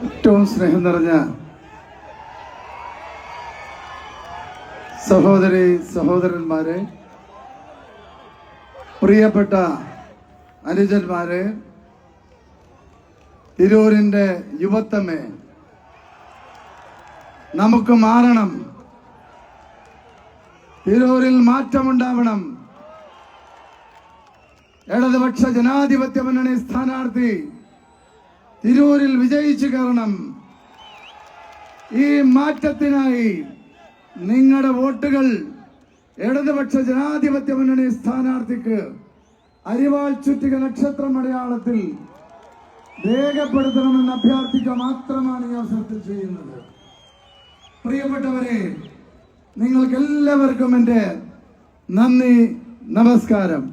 ഏറ്റവും സ്നേഹം നിറഞ്ഞ സഹോദരി സഹോദരന്മാരെ, പ്രിയപ്പെട്ട അനുജന്മാരെ, തിരൂരിന്റെ യുവത്വമേ, നമുക്ക് മാറണം. തിരൂരിൽ മാറ്റമുണ്ടാവണം. ഇടതുപക്ഷ ജനാധിപത്യ മുന്നണി സ്ഥാനാർത്ഥി തിരൂരിൽ വിജയിച്ചു കയറണം. ഈ മാറ്റത്തിനായി നിങ്ങളുടെ വോട്ടുകൾ ഇടതുപക്ഷ ജനാധിപത്യ മുന്നണി സ്ഥാനാർത്ഥിക്ക് അരിവാൾ ചുറ്റിക നക്ഷത്രം അടയാളത്തിൽ രേഖപ്പെടുത്തണമെന്ന് അഭ്യർത്ഥിക്കുക മാത്രമാണ് ഈ അവസരത്തിൽ ചെയ്യുന്നത്. പ്രിയപ്പെട്ടവരെ, നിങ്ങൾക്ക് എല്ലാവർക്കും എൻ്റെ നന്ദി, നമസ്കാരം.